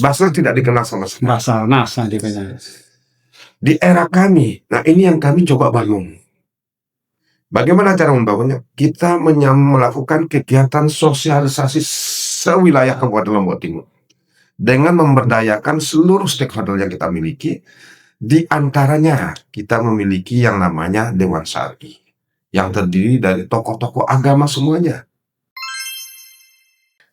Basnas tidak dikenal sama sekali. Basarnas dikenal. Di era kami, nah ini yang kami coba bangun. Bagaimana cara membangunnya? Kita melakukan kegiatan sosialisasi sewilayah Kabupaten Lombok Timur dengan memberdayakan seluruh stakeholder yang kita miliki. Di antaranya kita memiliki yang namanya Dewan Syari yang terdiri dari tokoh-tokoh agama semuanya.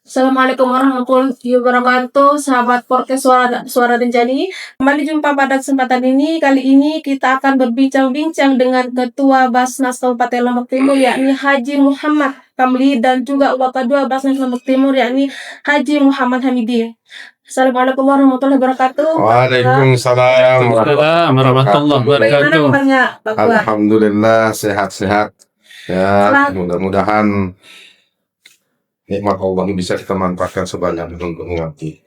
Assalamualaikum warahmatullahi wabarakatuh, sahabat podcast Suara Denjani. Kembali jumpa pada kesempatan ini. Kali ini kita akan berbincang-bincang dengan Ketua Basnas Kabupaten Lombok Timur, yakni Haji Muhammad Kamli, dan juga Wakadua Basnas Lombok Timur, yakni Haji Muhammad Hamidi. Assalamualaikum warahmatullahi wabarakatuh. Waalaikumsalam warahmatullahi Bagaimana wabarakatuh. kabarnya, Pak Ketua? Alhamdulillah sehat-sehat. Ya, mudah-mudahan nikmat Allah ini bisa kita manfaatkan sebanyak untuk mengabdi.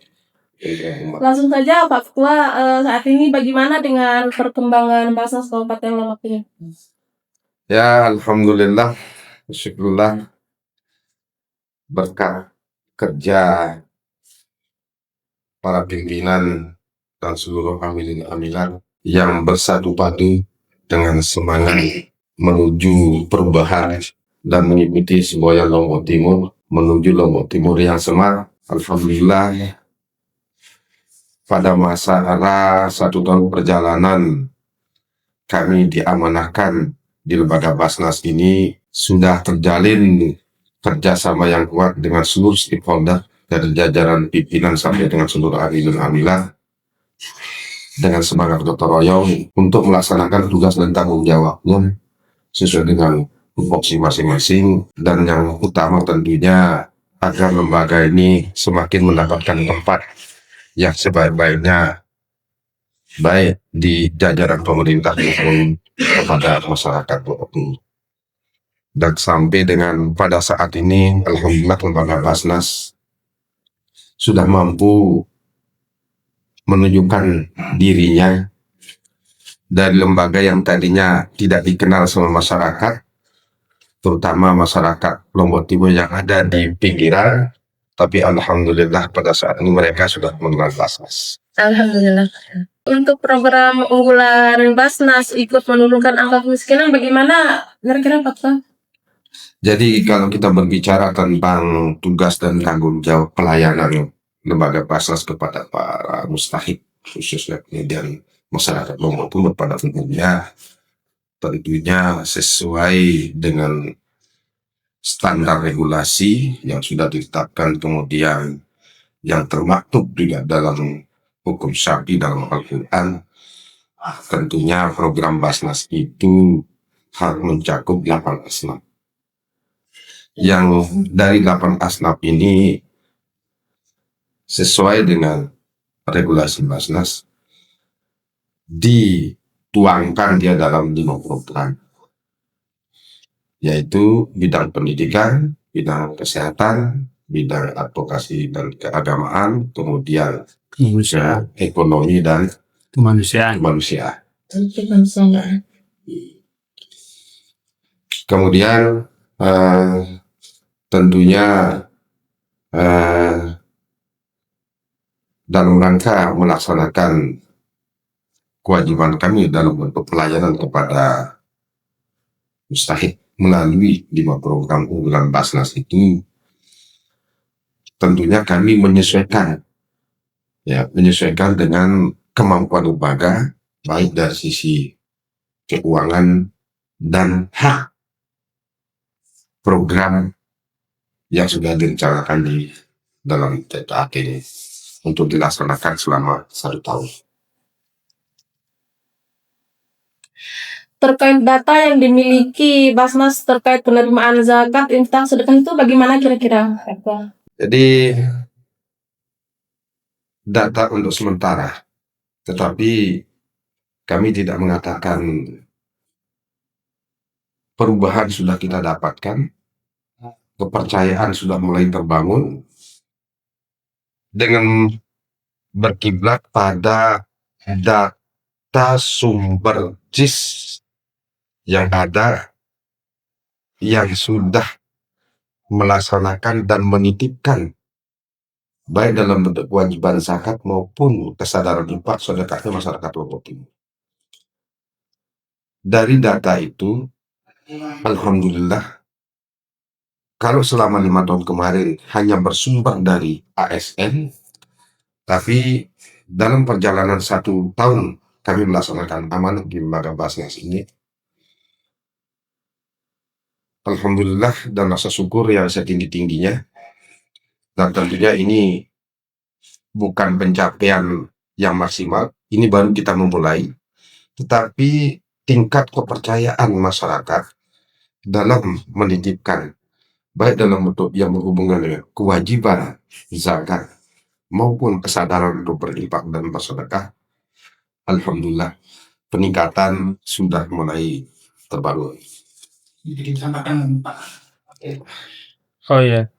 Langsung saja Pak Ketua, saat ini bagaimana dengan perkembangan Basnas Kabupaten Lombok Timur? Ya, alhamdulillah, syukurlah berkat kerja para pimpinan dan seluruh amilin-amilan yang bersatu padu dengan semangat menuju perubahan dan mengikuti semboyan Lombok Timur menuju Lombok Timur yang semak. Alhamdulillah, pada masa era 1 tahun perjalanan kami diamanahkan di lembaga Basnas ini sudah terjalin kerjasama yang kuat dengan seluruh stakeholder dari jajaran pimpinan sampai dengan seluruh amilin-amilan dengan semangat gotong royong untuk melaksanakan tugas dan tanggung jawabnya sesuai dengan tupoksi masing-masing, dan yang utama tentunya agar lembaga ini semakin mendapatkan tempat yang sebaik-baiknya baik di jajaran pemerintah maupun kepada masyarakat. Dan sampai dengan pada saat ini alhamdulillah lembaga Basnas sudah mampu menunjukkan dirinya dari lembaga yang tadinya tidak dikenal sama masyarakat, terutama masyarakat Lombok Timur yang ada di pinggiran, tapi alhamdulillah pada saat ini mereka sudah mengenal Basnas. Alhamdulillah. Untuk program unggulan Basnas ikut menurunkan angka kemiskinan, bagaimana kira-kira Pak Ketua? Jadi kalau kita berbicara tentang tugas dan tanggung jawab pelayanan lembaga Basnas kepada para mustahik khususnya dan masyarakat Lombok Timur pada umumnya, tentunya sesuai dengan standar regulasi yang sudah ditetapkan, kemudian yang termaktub juga dalam hukum syar'i dalam Al-Quran. Tentunya program Basnas itu harus mencakup 8 asnaf. Yang dari 8 asnaf ini sesuai dengan regulasi Basnas dituangkan dia dalam 5 program, yaitu bidang pendidikan, bidang kesehatan, bidang advokasi dan keagamaan, kemudian ekonomi dan Kemanusiaan. Kemudian tentunya dalam rangka melaksanakan kewajiban kami dalam bentuk pelayanan kepada mustahik melalui 5 program unggulan Basnas itu, tentunya kami menyesuaikan dengan kemampuan lembaga baik dari sisi keuangan dan hak program yang sudah direncanakan di dalam TPAK ini untuk dilaksanakan selama 1 tahun. Terkait data yang dimiliki Basnas terkait penerimaan zakat, infak, sedekah itu bagaimana kira-kira? Jadi data untuk sementara, tetapi kami tidak mengatakan perubahan sudah kita dapatkan, kepercayaan sudah mulai terbangun dengan berkiblat pada data sumber JIS yang ada, yang sudah melaksanakan dan menitipkan baik dalam bentuk kewajiban zakat maupun kesadaran infak sedekahnya masyarakat Lombok Timur. Dari data itu, alhamdulillah, kalau selama 5 tahun kemarin hanya bersumber dari ASN, tapi dalam perjalanan 1 tahun kami melaksanakan amanat di lembaga Basnas ini, alhamdulillah dan rasa syukur yang setinggi-tingginya, dan tentunya ini bukan pencapaian yang maksimal, ini baru kita memulai, tetapi tingkat kepercayaan masyarakat dalam menitipkan, baik dalam bentuk yang berhubungan dengan kewajiban zakat maupun kesadaran untuk berinfak dan bersedekah, alhamdulillah peningkatan sudah mulai terbangun. Oh ya,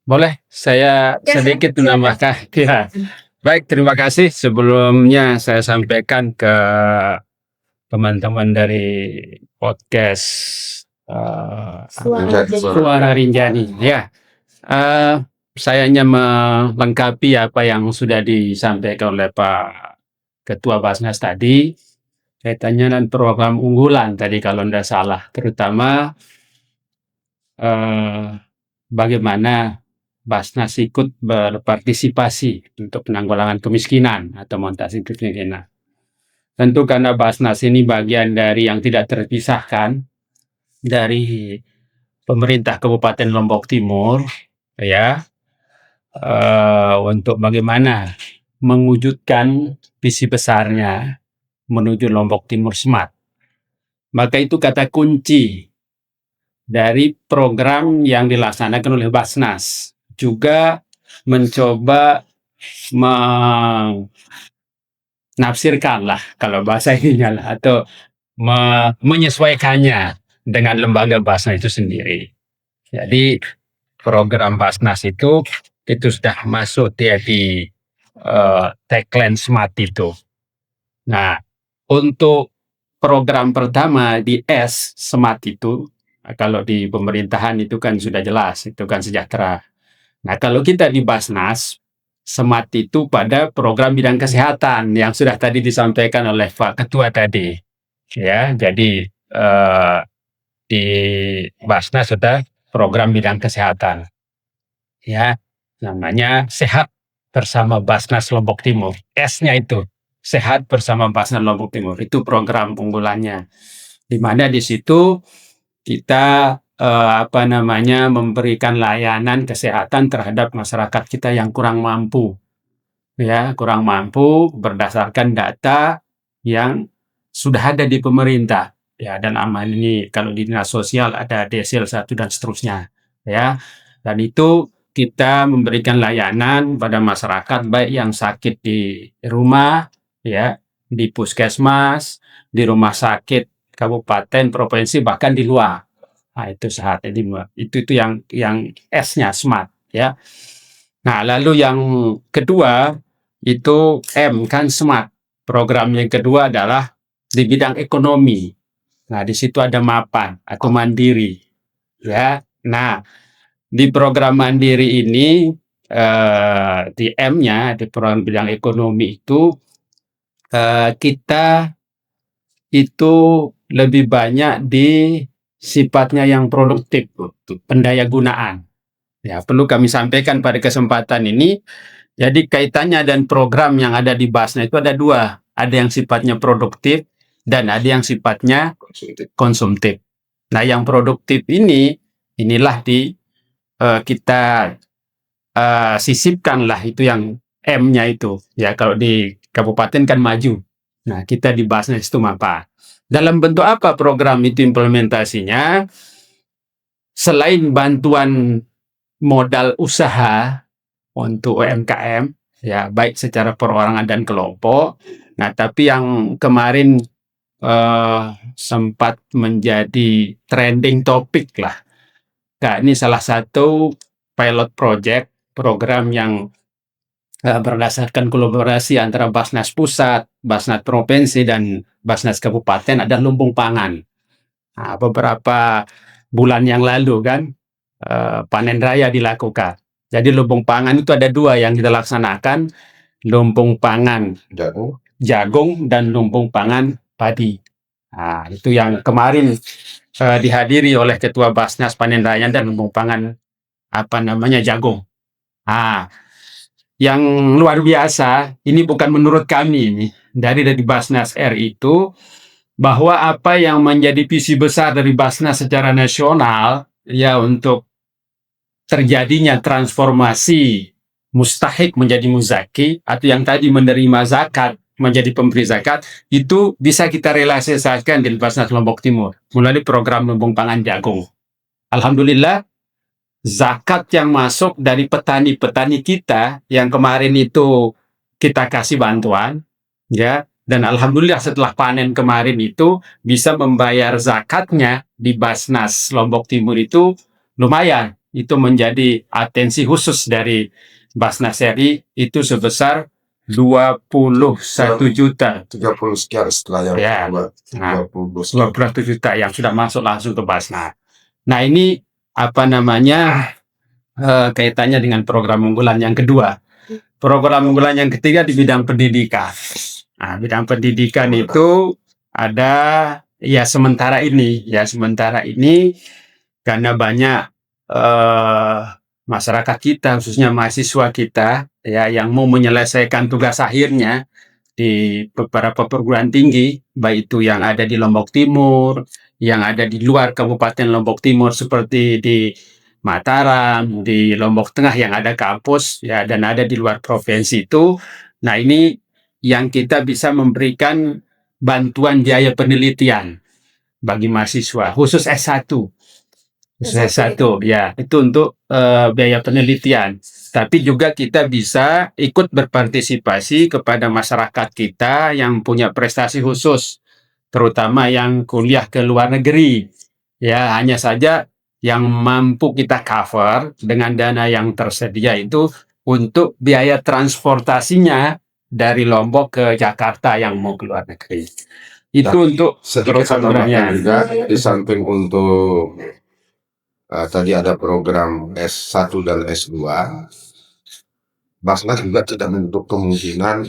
boleh saya Ya, sedikit silakan. menambahkan? Ya. Baik, terima kasih. Sebelumnya saya sampaikan ke teman-teman dari podcast Suara Rinjani. Ya, saya hanya melengkapi apa yang sudah disampaikan oleh Pak Ketua Basnas tadi, kaitannya dengan program unggulan tadi kalau tidak salah, terutama bagaimana Basnas ikut berpartisipasi untuk penanggulangan kemiskinan atau mengatasi kemiskinan. Tentu karena Basnas ini bagian dari yang tidak terpisahkan dari pemerintah Kabupaten Lombok Timur, ya, untuk bagaimana mewujudkan visi besarnya menuju Lombok Timur Smart. Maka itu kata kunci dari program yang dilaksanakan oleh Basnas. Juga mencoba menafsirkan lah kalau bahasa ininya lah, atau menyesuaikannya dengan lembaga Basnas itu sendiri. Jadi program Basnas itu sudah masuk ya di tagline Smart itu. Nah, untuk program pertama di S Smart itu, kalau di pemerintahan itu kan sudah jelas, itu kan sejahtera. Nah, kalau kita di Basnas, Smart itu pada program bidang kesehatan yang sudah tadi disampaikan oleh Pak Ketua tadi. Ya, jadi di Basnas sudah program bidang kesehatan. Ya, namanya Sehat Bersama Basnas Lombok Timur. S-nya itu Sehat Bersama Basnas Lombok Timur. Itu program unggulannya. Di mana di situ kita memberikan layanan kesehatan terhadap masyarakat kita yang kurang mampu, ya, kurang mampu berdasarkan data yang sudah ada di pemerintah, ya, dan aman ini kalau di dinas sosial ada desil 1 dan seterusnya, ya, dan itu kita memberikan layanan pada masyarakat baik yang sakit di rumah, ya, di puskesmas, di rumah sakit kabupaten, provinsi, bahkan di luar. Nah, itu sehat. Itu yang S-nya Smart, ya. Nah, lalu yang kedua itu M kan Smart. Program yang kedua adalah di bidang ekonomi. Nah, di situ ada mapan atau mandiri, ya. Nah, di program mandiri ini di M-nya di program bidang ekonomi itu kita itu lebih banyak di sifatnya yang produktif, pendaya gunaan. Ya, perlu kami sampaikan pada kesempatan ini. Jadi kaitannya dan program yang ada di Basnas itu ada 2. Ada yang sifatnya produktif dan ada yang sifatnya konsumtif. Nah, yang produktif inilah kita sisipkan lah, itu yang M-nya itu. Ya, kalau di kabupaten kan maju. Nah, kita di Basnas itu apa? Dalam bentuk apa program itu implementasinya? Selain bantuan modal usaha untuk UMKM, ya, baik secara perorangan dan kelompok. Nah, tapi yang kemarin sempat menjadi trending topik lah. Nah, ini salah satu pilot project, program yang berdasarkan kolaborasi antara Basnas Pusat, Basnas Provinsi, dan Basnas Kabupaten, ada lumbung pangan. Nah, beberapa bulan yang lalu kan panen raya dilakukan. Jadi lumbung pangan itu ada 2 yang kita laksanakan, lumbung pangan jagung dan lumbung pangan padi. Nah, itu yang kemarin dihadiri oleh Ketua Basnas Panen Raya dan lumbung pangan jagung. Nah, yang luar biasa, ini bukan menurut kami ini, dari Basnas RI itu, bahwa apa yang menjadi visi besar dari Basnas secara nasional, ya untuk terjadinya transformasi mustahik menjadi muzaki, atau yang tadi menerima zakat menjadi pemberi zakat, itu bisa kita realisasikan di Basnas Lombok Timur melalui program lumbung pangan jagung. Alhamdulillah, zakat yang masuk dari petani-petani kita yang kemarin itu kita kasih bantuan, ya, dan alhamdulillah setelah panen kemarin itu bisa membayar zakatnya di Basnas Lombok Timur itu lumayan. Itu menjadi atensi khusus dari Basnas RI, itu sebesar 21 juta. 30 sekian setelah yang Ya. kedua, Nah, 20 21 juta yang sudah masuk langsung ke Basnas. Nah, ini kaitannya dengan program unggulan yang kedua. Program unggulan yang ketiga di bidang pendidikan. Nah, bidang pendidikan itu ada sementara ini karena banyak masyarakat kita, khususnya mahasiswa kita, ya, yang mau menyelesaikan tugas akhirnya di beberapa perguruan tinggi, baik itu yang ada di Lombok Timur, yang ada di luar Kabupaten Lombok Timur seperti di Mataram, di Lombok Tengah yang ada kampus, ya, dan ada di luar provinsi itu. Nah, ini yang kita bisa memberikan bantuan biaya penelitian bagi mahasiswa, khusus S1. S1, ya, itu untuk biaya penelitian. Tapi juga kita bisa ikut berpartisipasi kepada masyarakat kita yang punya prestasi khusus, terutama yang kuliah ke luar negeri. Ya, hanya saja yang mampu kita cover dengan dana yang tersedia itu untuk biaya transportasinya dari Lombok ke Jakarta yang mau ke luar negeri. Itu untuk sedikit tambahkan juga, di samping untuk tadi ada program S1 dan S2, Basnas juga tidak menutup kemungkinan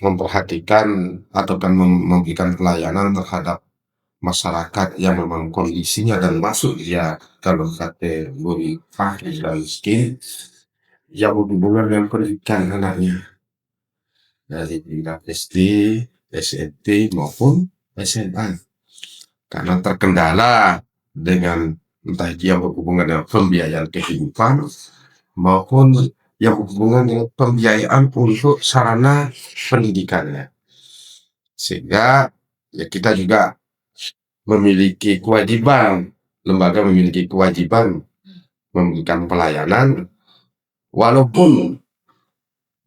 memperhatikan atau memberikan pelayanan terhadap masyarakat yang memang kondisinya dan masuk ya dalam kategori fakir dan miskin, yang berhubungan dengan pendidikan anaknya dari tingkat SD, SMP maupun SMA, karena terkendala dengan entah itu yang berhubungan dengan pembiayaan kehidupan maupun yang berhubungan dengan pembiayaan untuk sarana pendidikannya. Sehingga ya kita juga memiliki kewajiban, lembaga memiliki kewajiban memberikan pelayanan walaupun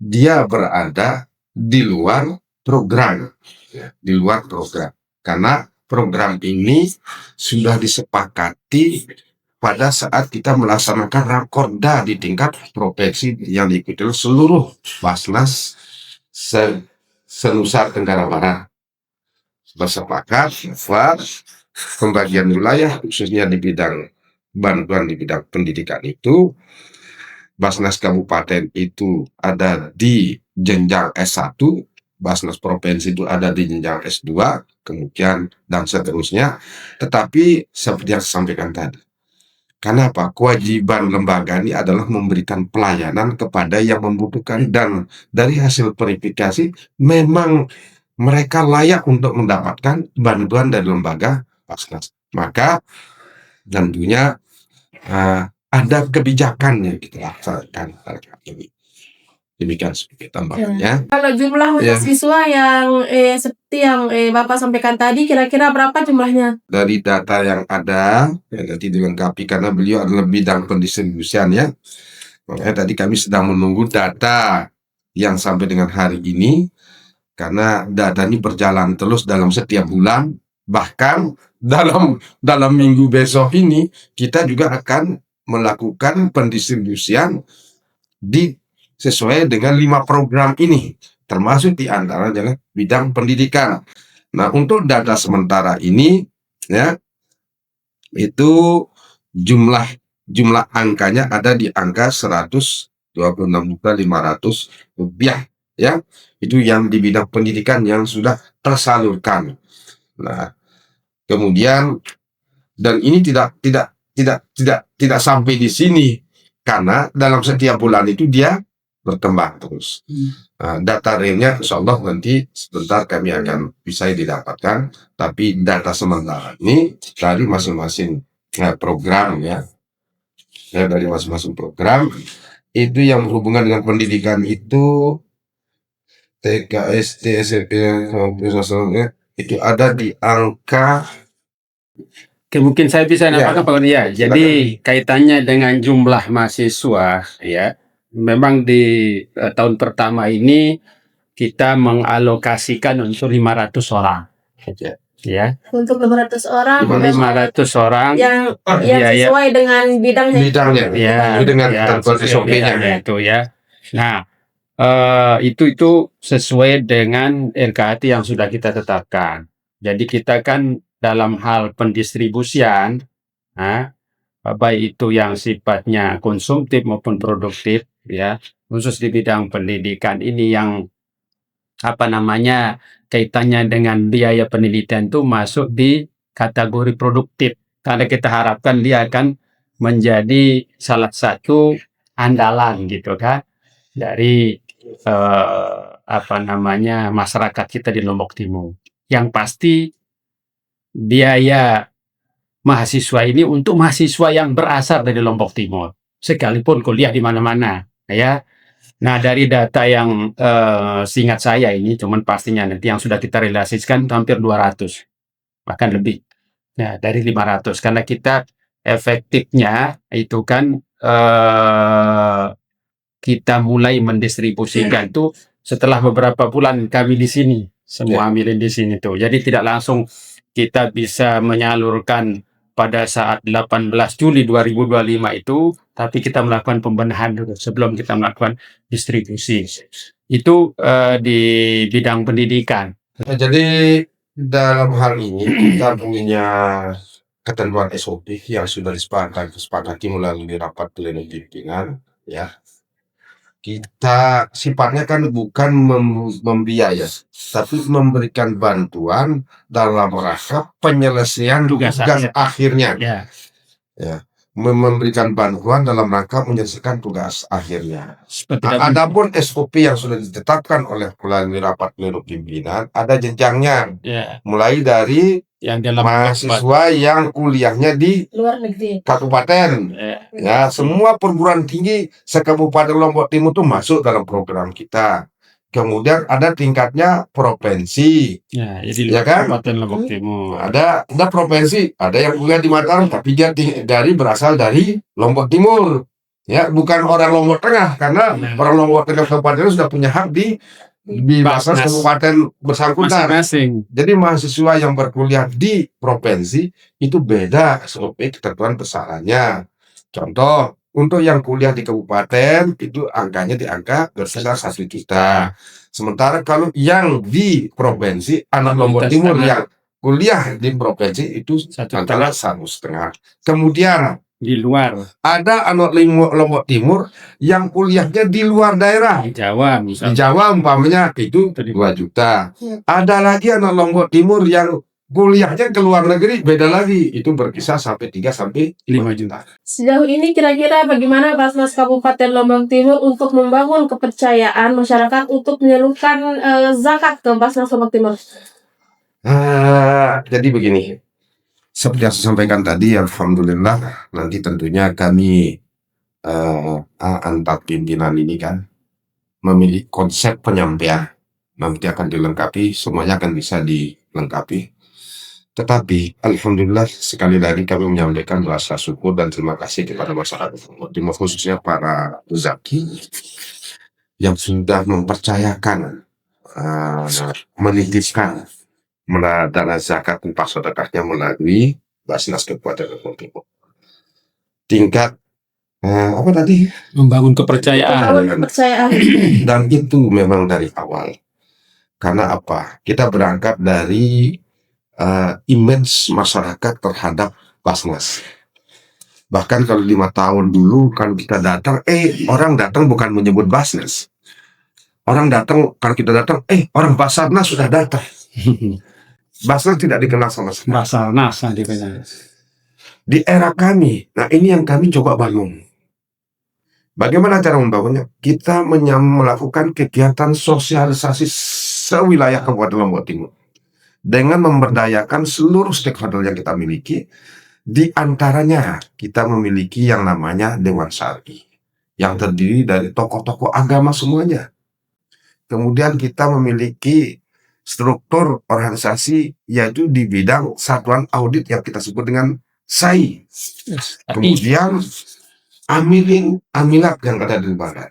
dia berada di luar program, di luar program, karena program ini sudah disepakati pada saat kita melaksanakan rakorda di tingkat provinsi yang diikuti oleh seluruh Basnas se-Nusa Tenggara Barat. Bersepakat bahwa pembagian wilayah khususnya di bidang bantuan di bidang pendidikan itu, Basnas Kabupaten itu ada di jenjang S1, Basnas Provinsi itu ada di jenjang S2, kemudian dan seterusnya. Tetapi seperti yang saya sampaikan tadi, karena apa? Kewajiban lembaga ini adalah memberikan pelayanan kepada yang membutuhkan, dan dari hasil verifikasi memang mereka layak untuk mendapatkan bantuan dari lembaga Basnas. Maka tentunya ada kebijakan yang kita laksanakan ini. Demikian sedikit tambahannya. Kalau jumlah siswa yang seperti yang Bapak sampaikan tadi, kira-kira berapa jumlahnya? Dari data yang ada, nanti dilengkapi karena beliau adalah bidang pendistribusian ya. Makanya tadi kami sedang menunggu data yang sampai dengan hari ini, karena data ini berjalan terus dalam setiap bulan. Bahkan dalam minggu besok ini kita juga akan melakukan pendistribusian sesuai dengan 5 program ini, termasuk di antara adalah bidang pendidikan. Nah, untuk data sementara ini ya, itu jumlah jumlah angkanya ada di angka 126.500 rupiah, ya. Itu yang di bidang pendidikan yang sudah tersalurkan. Nah, kemudian dan ini tidak sampai di sini, karena dalam setiap bulan itu dia berkembang terus. Data realnya insya Allah nanti sebentar kami akan bisa didapatkan, tapi data sementara ini dari masing-masing program, ya, dari masing-masing program itu yang berhubungan dengan pendidikan itu TK, SD, SMP, itu ada di angka. Mungkin saya bisa nambahkan Pak Goni, ya. Silakan. Jadi kaitannya dengan jumlah mahasiswa, ya. Memang di tahun pertama ini kita mengalokasikan untuk 500 orang. Ya. Untuk 500 orang 500 orang yang Iya, ya. sesuai dengan bidangnya. Ya, dengan ya, ketentuan sesuai SOP-nya. bidangnya itu, ya. Nah, itu sesuai dengan RKAT yang sudah kita tetapkan. Jadi kita kan dalam hal pendistribusian, baik itu yang sifatnya konsumtif maupun produktif, ya, khusus di bidang pendidikan ini yang kaitannya dengan biaya penelitian itu masuk di kategori produktif, karena kita harapkan dia akan menjadi salah satu andalan gitu kan dari masyarakat kita di Lombok Timur. Yang pasti biaya mahasiswa ini untuk mahasiswa yang berasal dari Lombok Timur, sekalipun kuliah di mana-mana, ya. Nah, dari data yang seingat saya ini, cuman pastinya nanti yang sudah kita realisasikan hampir 200, bahkan lebih. Ya, dari 500, karena kita efektifnya itu kan kita mulai mendistribusikan itu setelah beberapa bulan kami di sini, semua ambilin di sini tuh. Jadi tidak langsung kita bisa menyalurkan pada saat 18 Juli 2025 itu, tapi kita melakukan pembenahan dulu sebelum kita melakukan distribusi. Itu di bidang pendidikan. Nah, jadi dalam hal ini kita punya ketentuan SOP yang sudah disepakati melalui rapat pleno pimpinan, ya. Kita sifatnya kan bukan membiayai, tapi memberikan bantuan dalam rangka penyelesaian tugas akhirnya. Ya, memberikan bantuan dalam rangka menyelesaikan tugas akhirnya. Adapun SOP yang sudah ditetapkan oleh melalui rapat pleno pimpinan ada jenjangnya, mulai dari yang mahasiswa yang kuliahnya di Luar negeri. kabupaten, ya, semua perguruan tinggi se-Kabupaten Lombok Timur itu masuk dalam program kita. Kemudian ada tingkatnya provinsi, jadi kan? Kabupaten Lombok Timur. Ada provinsi, ada yang kuliah di Mataram tapi dia berasal dari Lombok Timur, ya, bukan orang Lombok Tengah, karena orang Lombok Tengah kabupaten sudah punya hak di batas kabupaten bersangkutan. Masing-masing. Jadi mahasiswa yang berkuliah di provinsi itu beda SOP ketentuan besarannya. Contoh, untuk yang kuliah di kabupaten itu angkanya di angka berkisar 1 juta. Sementara kalau yang di provinsi, anak Lombok Timur yang kuliah di provinsi itu antara 1,5. Kemudian di luar ada anak Lombok Timur yang kuliahnya di luar daerah, di Jawa di misalnya. Jawa umpamanya itu 2 juta. Ada lagi anak Lombok Timur yang kuliahnya ke luar negeri, beda lagi, itu berkisar sampai 3 sampai 5 juta. Sejauh ini kira-kira bagaimana Basnas Kabupaten Lombok Timur untuk membangun kepercayaan masyarakat untuk menyalurkan zakat ke Basnas Lombok Timur? Jadi begini, seperti yang saya sampaikan tadi, alhamdulillah nanti tentunya kami antar pimpinan ini kan memiliki konsep penyampaian, nanti akan dilengkapi, semuanya akan bisa dilengkapi. Tetapi alhamdulillah sekali lagi kami menyampaikan rasa syukur dan terima kasih kepada masyarakat Timur, khususnya para zaki yang sudah mempercayakan, menitipkan dana zakat dan sedekahnya melalui Basnas Kabupaten Lombok Timur. Tingkat membangun kepercayaan. Dan itu memang dari awal. Karena apa? Kita berangkat dari image masyarakat terhadap Basnas. Bahkan kalau 5 tahun dulu kalau kita datang, orang datang bukan menyebut Basnas. Orang datang, kalau kita datang, orang Basarnas sudah datang. Basnas tidak dikenal sama sekali. Basarnas dikenal. Di era kami, nah ini yang kami coba bangun. Bagaimana cara membangunnya? Kita melakukan kegiatan sosialisasi sewilayah Kabupaten Lombok Timur dengan memberdayakan seluruh stakeholder yang kita miliki. Di antaranya kita memiliki yang namanya Dewan Syar'i yang terdiri dari tokoh-tokoh agama semuanya. Kemudian kita memiliki struktur organisasi yaitu di bidang satuan audit yang kita sebut dengan SAI. Kemudian amilat yang ada di lembaga.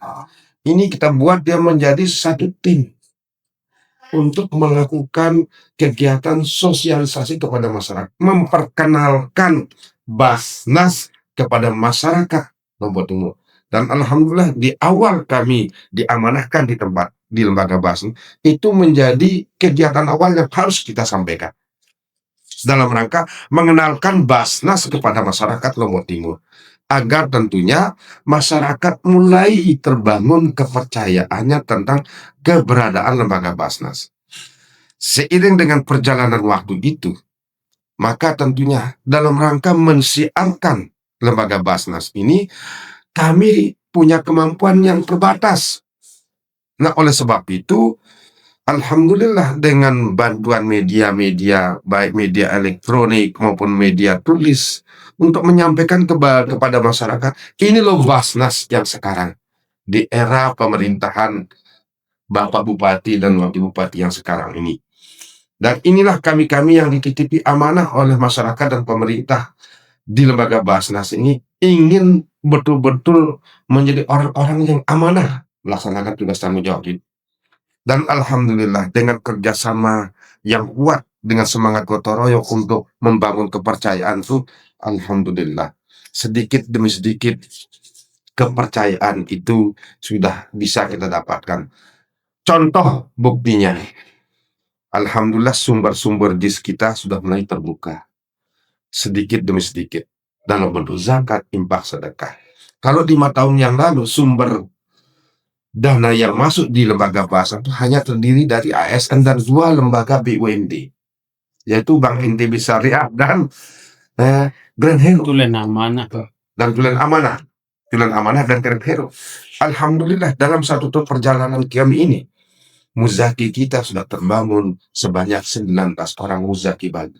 Ini kita buat dia menjadi satu tim untuk melakukan kegiatan sosialisasi kepada masyarakat, memperkenalkan Basnas kepada masyarakat Lombok Timur. Dan alhamdulillah di awal kami diamanahkan di lembaga Basnas, itu menjadi kegiatan awal yang harus kita sampaikan dalam rangka mengenalkan Basnas kepada masyarakat Lombok Timur, agar tentunya masyarakat mulai terbangun kepercayaannya tentang keberadaan lembaga Basnas. Seiring dengan perjalanan waktu itu, maka tentunya dalam rangka mensiarkan lembaga Basnas ini, kami punya kemampuan yang terbatas. Nah, oleh sebab itu, alhamdulillah dengan bantuan media-media, baik media elektronik maupun media tulis, untuk menyampaikan kepada masyarakat, ini loh Basnas yang sekarang, di era pemerintahan Bapak Bupati dan Wakil Bupati yang sekarang ini. Dan inilah kami-kami yang dititipi amanah oleh masyarakat dan pemerintah di lembaga Basnas ini, ingin betul-betul menjadi orang-orang yang amanah melaksanakan tugas tanggung jawab ini. Dan alhamdulillah dengan kerjasama yang kuat, dengan semangat gotong royong untuk membangun kepercayaan itu, alhamdulillah sedikit demi sedikit kepercayaan itu sudah bisa kita dapatkan. Contoh buktinya, alhamdulillah sumber-sumber JIS kita sudah mulai terbuka sedikit demi sedikit dalam bentuk zakat, infak, sedekah. Kalau 5 tahun yang lalu sumber dana yang masuk di lembaga Basnas itu hanya terdiri dari ASN dan 2 lembaga BUMD, yaitu Bank NTB Syariah dan Grand Hero. Tulen amanah. Dan Tulen Amanah dan Grand Hero. Alhamdulillah dalam satu tahun perjalanan kami ini, muzaki kita sudah terbangun sebanyak 19 orang muzaki baru.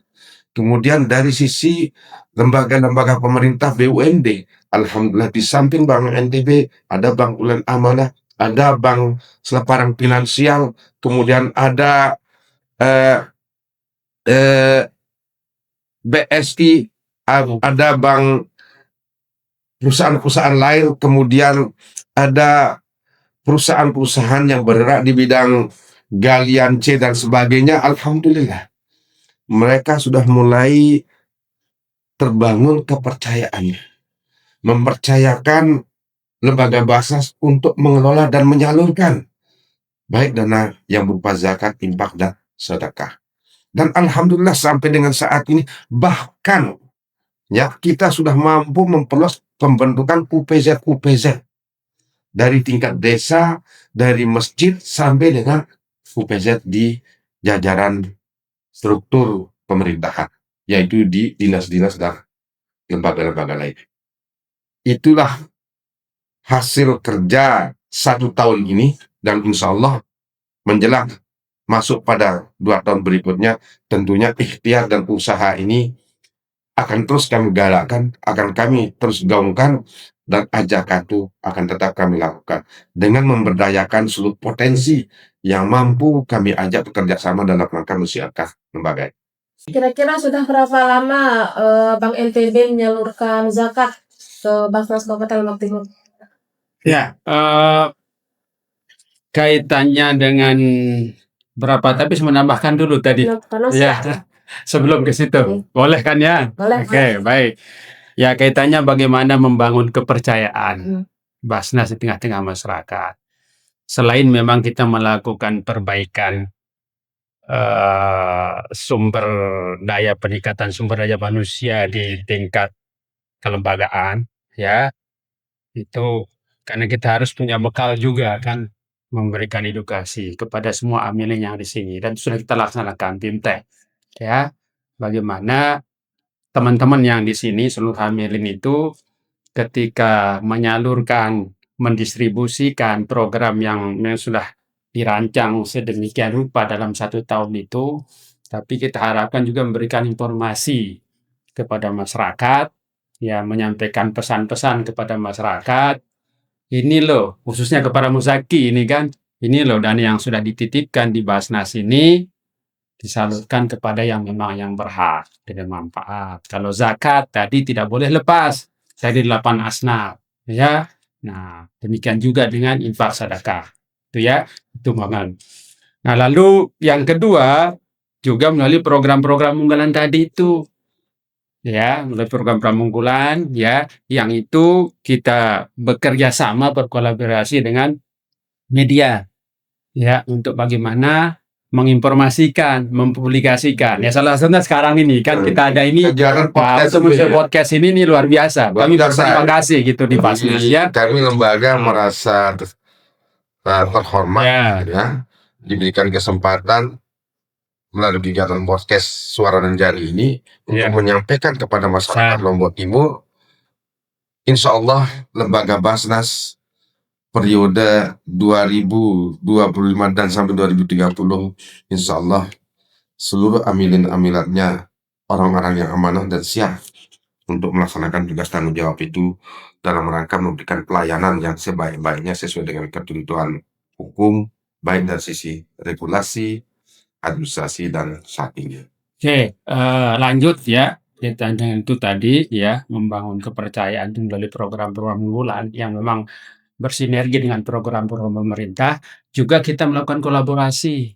Kemudian dari sisi lembaga-lembaga pemerintah BUMD, alhamdulillah di samping Bank NTB ada Bank Tulen Amanah, ada Bank Seleparang Finansial, kemudian ada BSI, ada bank perusahaan-perusahaan lain, kemudian ada perusahaan-perusahaan yang bergerak di bidang galian C dan sebagainya. Alhamdulillah mereka sudah mulai terbangun kepercayaannya, mempercayakan lembaga Basnas untuk mengelola dan menyalurkan baik dana yang berupa zakat, infak, dan sedekah. Dan alhamdulillah sampai dengan saat ini bahkan ya kita sudah mampu memperluas pembentukan UPZ dari tingkat desa, dari masjid sampai dengan UPZ di jajaran struktur pemerintahan, yaitu di dinas-dinas dan lembaga-lembaga lain. Itulah hasil kerja 1 tahun ini, dan insya Allah menjelang masuk pada 2 tahun berikutnya, tentunya ikhtiar dan usaha ini akan terus kami galakkan, akan kami terus gaungkan, dan ajakan itu akan tetap kami lakukan dengan memberdayakan seluruh potensi yang mampu kami ajak bekerja sama dalam rangka mensiarkan lembaga. Kira-kira sudah berapa lama Bank NTB menyalurkan zakat ke Basnas Kabupaten Lombok Timur? Ya, kaitannya dengan berapa, tapi saya menambahkan dulu tadi. Ya, sebelum ke situ. Boleh kan ya? Boleh. Oke, baik. Ya, kaitannya bagaimana membangun kepercayaan Basnas di tengah-tengah masyarakat. Selain memang kita melakukan perbaikan sumber daya, peningkatan sumber daya manusia di tingkat kelembagaan, ya. Itu karena kita harus punya bekal juga kan, memberikan edukasi kepada semua amilin yang di sini dan sudah kita laksanakan BIMTEK, ya. Bagaimana teman-teman yang di sini seluruh amilin itu ketika menyalurkan, mendistribusikan program yang sudah dirancang sedemikian rupa dalam 1 tahun itu, tapi kita harapkan juga memberikan informasi kepada masyarakat, ya menyampaikan pesan-pesan kepada masyarakat. Ini loh, khususnya kepada Muzaki ini kan, ini loh dana yang sudah dititipkan di Basnas ini disalurkan kepada yang memang yang berhak dengan manfaat. Kalau zakat tadi tidak boleh lepas dari 8 asnaf, ya. Nah, demikian juga dengan infak sedekah. Itu ya, itu Maman. Nah, lalu yang kedua juga melalui program-program unggulan tadi itu, ya, melalui program-program unggulan, ya, yang itu kita bekerja sama berkolaborasi dengan media, ya, untuk bagaimana menginformasikan, mempublikasikan. Ya salah satunya sekarang ini kan kita ada ini Kegiatan podcast untuk itu ya. podcast ini luar biasa. Luar Kami biasa. berterima kasih gitu di Basnas, ya. Kami lembaga Hmm. merasa terhormat Ya. ya, diberikan kesempatan melalui kegiatan podcast Suara dan Jari ini Ya. untuk menyampaikan kepada masyarakat Lombok Timur, insya Allah lembaga Basnas periode 2025 dan sampai 2030, insya Allah seluruh amilin-amilatnya orang-orang yang amanah dan siap untuk melaksanakan tugas tanggung jawab itu dalam rangka memberikan pelayanan yang sebaik-baiknya sesuai dengan ketentuan hukum, baik dari sisi regulasi, administrasi, dan sebagainya. Oke, lanjut ya. Kita dengan itu tadi ya, membangun kepercayaan itu melalui program-program unggulan yang memang bersinergi dengan program-program pemerintah. Juga kita melakukan kolaborasi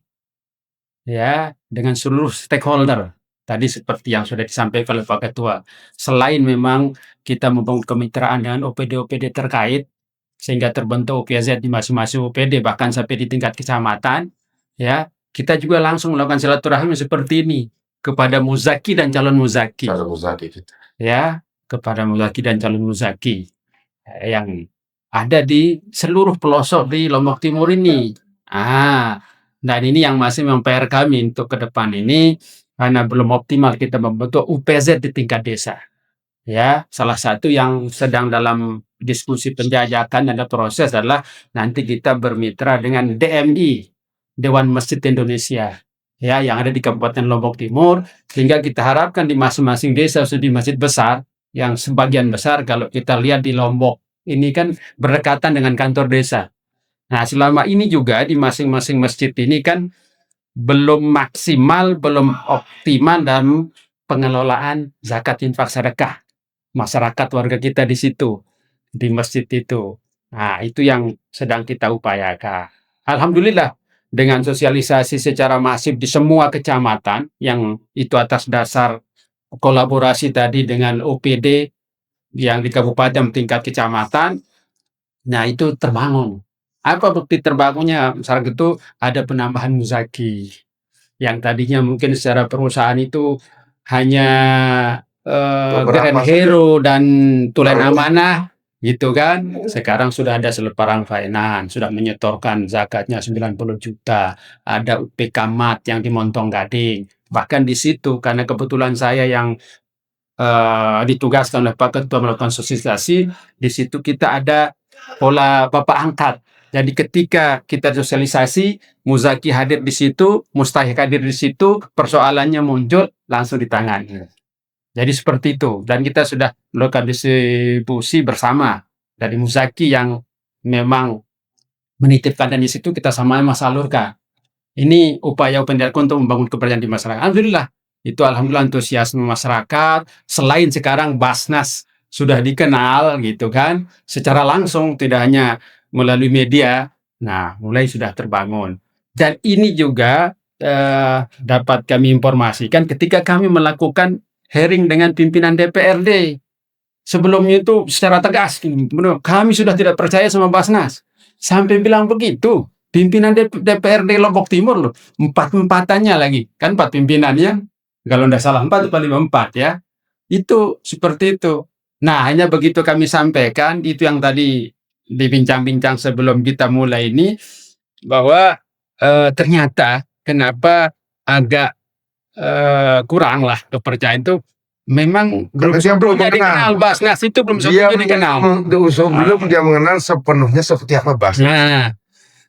ya dengan seluruh stakeholder. Tadi seperti yang sudah disampaikan oleh Pak Ketua. Selain memang kita membangun kemitraan dengan OPD-OPD terkait sehingga terbentuk OPZ di masing-masing OPD bahkan sampai di tingkat kecamatan, ya. Kita juga langsung melakukan silaturahmi seperti ini kepada muzaki dan calon muzaki. Cara Muzaki gitu. Ya, kepada muzaki dan calon muzaki yang ada di seluruh pelosok di Lombok Timur ini. Dan ini yang masih PR kami untuk ke depan ini karena belum optimal kita membentuk UPZ di tingkat desa. Ya, salah satu yang sedang dalam diskusi penjajakan ada proses adalah nanti kita bermitra dengan DMI, Dewan Masjid Indonesia. Ya, yang ada di Kabupaten Lombok Timur, sehingga kita harapkan di masing-masing desa sudah di masjid besar, yang sebagian besar kalau kita lihat di Lombok ini kan berdekatan dengan kantor desa. Nah, selama ini juga di masing-masing masjid ini kan belum maksimal, belum optimal dalam pengelolaan zakat infak sedekah masyarakat warga kita di situ, di masjid itu. Nah, itu yang sedang kita upayakan. Alhamdulillah, dengan sosialisasi secara masif di semua kecamatan, yang itu atas dasar kolaborasi tadi dengan OPD yang di kabupaten tingkat kecamatan, nah itu terbangun. Apa bukti terbangunnya? Misalnya itu ada penambahan muzaki yang tadinya mungkin secara perusahaan itu hanya Grand Hero dan Tulen Amanah gitu kan. Sekarang sudah ada Seleparang Finance, sudah menyetorkan zakatnya 90 juta. Ada UPK Mat yang di Montong Gading. Bahkan di situ karena kebetulan saya yang ditugaskan oleh Pak Ketua melakukan sosialisasi, di situ kita ada pola Bapak angkat. Jadi ketika kita sosialisasi, muzaki hadir di situ, mustahik hadir di situ, persoalannya muncul langsung ditangani. Jadi seperti itu. Dan kita sudah melakukan distribusi bersama dari muzaki yang memang menitipkan di situ, kita sama-sama salurkan. Ini upaya untuk membangun kepercayaan di masyarakat. Alhamdulillah. Itu alhamdulillah antusiasme masyarakat. Selain sekarang Basnas sudah dikenal gitu kan, secara langsung tidak hanya melalui media. Nah, mulai sudah terbangun. Dan ini juga dapat kami informasikan ketika kami melakukan hearing dengan pimpinan DPRD. Sebelumnya itu secara tegas, kami sudah tidak percaya sama Basnas. Sampai bilang begitu. Pimpinan DPRD Lombok Timur loh. 4-4-nya lagi. Kan 4 pimpinannya. Kalau tidak salah 4 atau 5-4 ya. Itu seperti itu. Nah, hanya begitu kami sampaikan, itu yang tadi dibincang-bincang sebelum kita mulai ini, bahwa ternyata kenapa agak kurang lah kepercayaan itu, memang belum Karena dia belum sepenuhnya mengenal. dikenal. Basnas itu belum Dia sepenuhnya dikenal. sebelum dia mengenal sepenuhnya seperti apa Basnas Nah,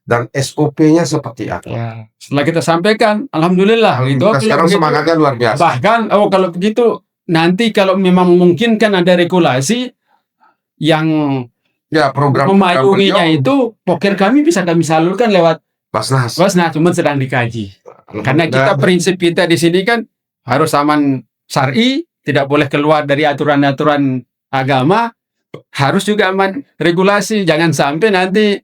dan SOP-nya seperti apa. ya, setelah kita sampaikan, alhamdulillah gitu. Kita sekarang Kalau begitu, semangatnya luar biasa. bahkan kalau begitu nanti kalau memang memungkinkan ada regulasi yang Ya, program memayunginya beliau, itu, poker kami bisa kami salurkan lewat Basnas. Basnas, cuma sedang dikaji. Karena kita prinsip kita di sini kan harus aman syar'i, tidak boleh keluar dari aturan-aturan agama, harus juga aman regulasi. Jangan sampai nanti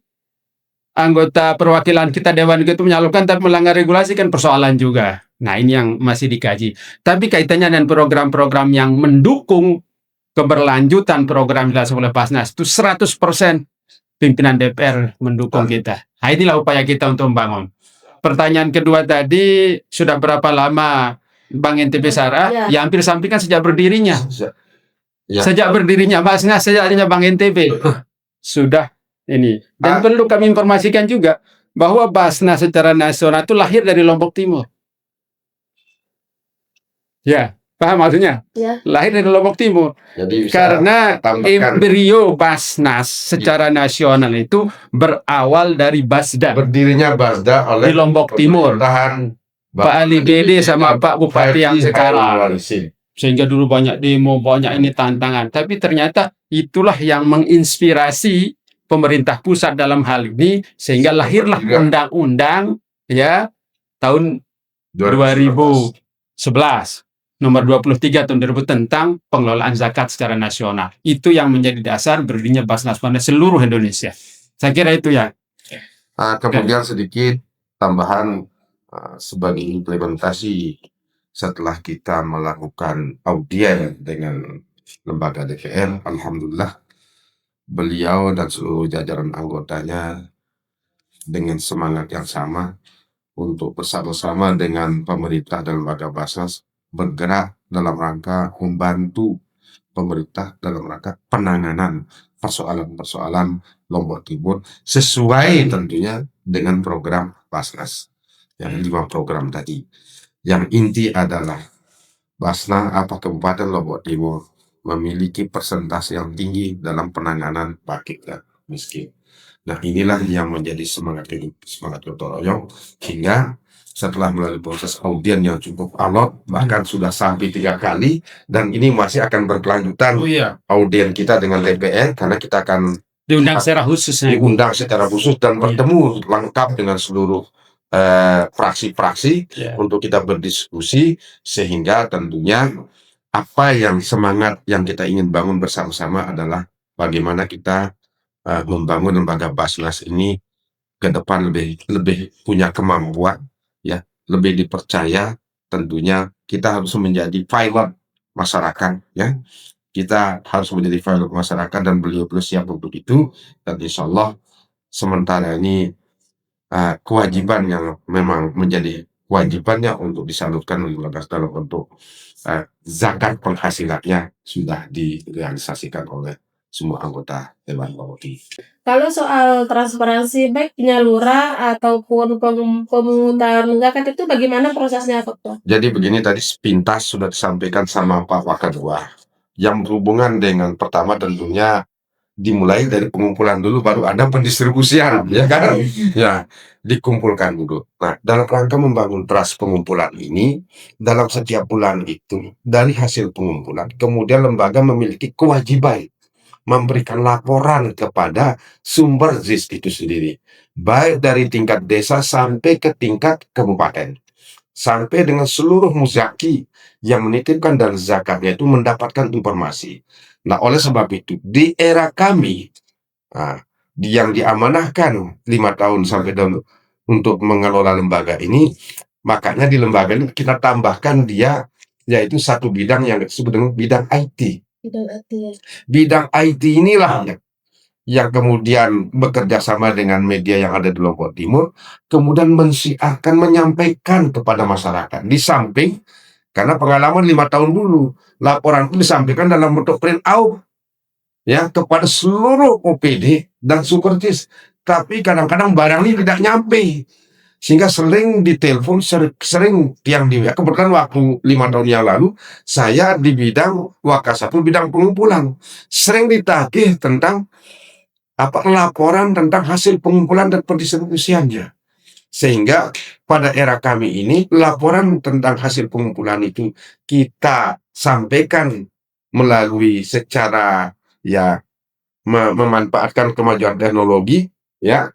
anggota perwakilan kita Dewan itu menyalurkan tapi melanggar regulasi, kan persoalan juga. Nah, ini yang masih dikaji. Tapi kaitannya dengan program-program yang mendukung keberlanjutan program yang dilaksanakan oleh Basnas itu 100% pimpinan DPR mendukung kita. Nah, inilah upaya kita untuk membangun. Pertanyaan kedua tadi, sudah berapa lama Bank NTB Syariah? Ya, hampir sampaikan sejak berdirinya. Ya. Sejak berdirinya Basnas, sejarahnya Bank NTB. Sudah ini. Dan perlu kami informasikan juga bahwa Basnas secara nasional itu lahir dari Lombok Timur. Ya, paham maksudnya? Ya. Lahir dari Lombok Timur. Jadi bisa Karena tambahkan. embrio Basnas secara nasional itu berawal dari Basda Berdirinya Basda oleh di Lombok Timur. pemerintahan Pak Ali Bede sama Pak Bupati yang sekarang. Sehingga dulu banyak demo, banyak ini tantangan. Tapi ternyata itulah yang menginspirasi pemerintah pusat dalam hal ini, sehingga lahirlah undang-undang ya tahun 2011 nomor 23 tahun 2000 tentang pengelolaan zakat secara nasional. Itu yang menjadi dasar berdirinya Basnas pada seluruh Indonesia. Saya kira itu ya. Kemudian sedikit tambahan sebagai implementasi setelah kita melakukan audien dengan lembaga DPR, alhamdulillah beliau dan seluruh jajaran anggotanya dengan semangat yang sama untuk bersama-sama dengan pemerintah dan lembaga Basnas bergerak dalam rangka membantu pemerintah dalam rangka penanganan persoalan-persoalan Lombok Timur sesuai tentunya dengan program Basnas yang 5 program tadi. Yang inti adalah Basnas Kabupaten Lombok Timur memiliki persentase yang tinggi dalam penanganan fakir dan miskin. Nah, inilah yang menjadi semangat gotong royong hingga setelah melalui proses audien yang cukup alot, bahkan sudah sampai 3 kali, dan ini masih akan berkelanjutan audien kita dengan DPR karena kita akan diundang secara khusus dan bertemu lengkap dengan seluruh fraksi-fraksi untuk kita berdiskusi, sehingga tentunya apa yang semangat yang kita ingin bangun bersama-sama adalah bagaimana kita membangun lembaga Basnas ini ke depan lebih punya kemampuan, ya, lebih dipercaya. Tentunya kita harus menjadi pilot masyarakat, ya. Kita harus menjadi pilot masyarakat dan beliau siap untuk itu. Dan insya Allah sementara ini kewajiban yang memang menjadi kewajibannya untuk disalurkan oleh lembaga dalam bentuk zakat penghasilannya sudah direalisasikan oleh semua anggota Dewan Perwakilan. Kalau soal transparansi baik penyaluran ataupun pemungutan zakat itu bagaimana prosesnya, Pak? Jadi begini, tadi sepintas sudah disampaikan sama Pak Wakadua. Yang berhubungan dengan pertama tentunya dimulai dari pengumpulan dulu, baru ada pendistribusian, ya kan? Ya, dikumpulkan dulu. Nah, dalam rangka membangun trust pengumpulan ini, dalam setiap bulan itu, dari hasil pengumpulan, kemudian lembaga memiliki kewajiban memberikan laporan kepada sumber ZIS itu sendiri, baik dari tingkat desa sampai ke tingkat kabupaten, sampai dengan seluruh muzaki yang menitipkan dan zakatnya itu mendapatkan informasi. Nah, oleh sebab itu di era kami yang diamanahkan 5 tahun sampai untuk mengelola lembaga ini, makanya di lembaga ini kita tambahkan dia yaitu satu bidang yang disebut dengan bidang IT. Bidang IT inilah yang kemudian bekerja sama dengan media yang ada di Lombok Timur, kemudian mensiarkan, menyampaikan kepada masyarakat. Di samping, karena pengalaman 5 tahun dulu, laporan itu disampaikan dalam bentuk print out, ya kepada seluruh OPD dan Supertis. Tapi kadang-kadang barang ini tidak nyampe, sehingga sering ditelepon, sering tiang di WA. Kebetulan waktu 5 tahun yang lalu saya di bidang Wakasatu, bidang pengumpulan, sering ditagih tentang laporan tentang hasil pengumpulan dan pendistribusiannya. Sehingga pada era kami ini laporan tentang hasil pengumpulan itu kita sampaikan melalui secara ya memanfaatkan kemajuan teknologi ya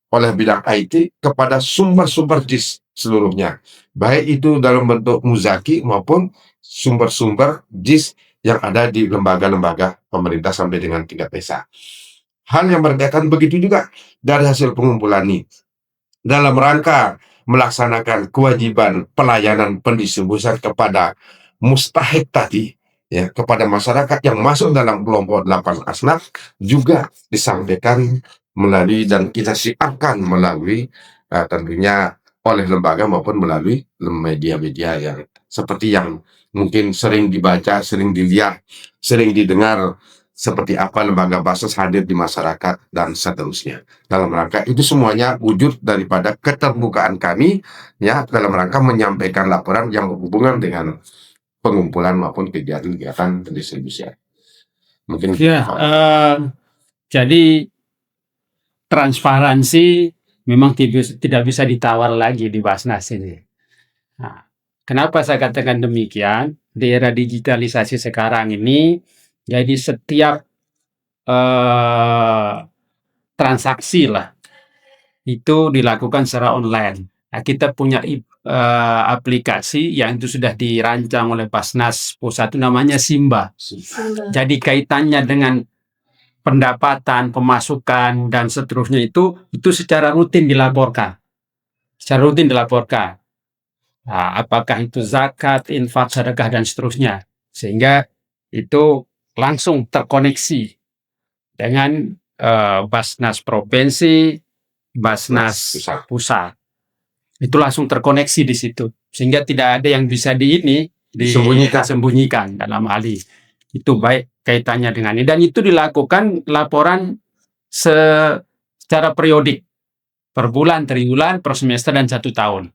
oleh bidang IT kepada sumber-sumber JIS seluruhnya, baik itu dalam bentuk muzaki maupun sumber-sumber JIS yang ada di lembaga-lembaga pemerintah sampai dengan tingkat desa. Hal yang berkaitan begitu juga dari hasil pengumpulan ini dalam rangka melaksanakan kewajiban pelayanan pendistribusian kepada mustahik tadi, ya, kepada masyarakat yang masuk dalam kelompok 8 asnaf juga disampaikan melalui dan kita siapkan melalui tentunya oleh lembaga maupun melalui media-media yang seperti yang mungkin sering dibaca, sering dilihat, sering didengar, seperti apa lembaga Basnas hadir di masyarakat dan seterusnya. Dalam rangka itu semuanya wujud daripada keterbukaan kami ya dalam rangka menyampaikan laporan yang berhubungan dengan pengumpulan maupun kegiatan pendistribusian. Mungkin jadi transparansi memang tidak bisa ditawar lagi di Basnas ini. Nah, kenapa saya katakan demikian? Di era digitalisasi sekarang ini, jadi setiap transaksi lah itu dilakukan secara online. Nah, kita punya aplikasi yang itu sudah dirancang oleh Basnas Pusat, itu namanya Simba. Jadi kaitannya dengan pendapatan, pemasukan, dan seterusnya itu secara rutin dilaporkan. Nah, apakah itu zakat, infak, sedekah, dan seterusnya. Sehingga itu langsung terkoneksi dengan Basnas Provinsi, Basnas Pusat. Itu langsung terkoneksi di situ. Sehingga tidak ada yang bisa disembunyikan dalam hal ini. Itu baik kaitannya dengan ini. Dan itu dilakukan laporan secara periodik. Per bulan, triwulan, per semester, dan 1 tahun.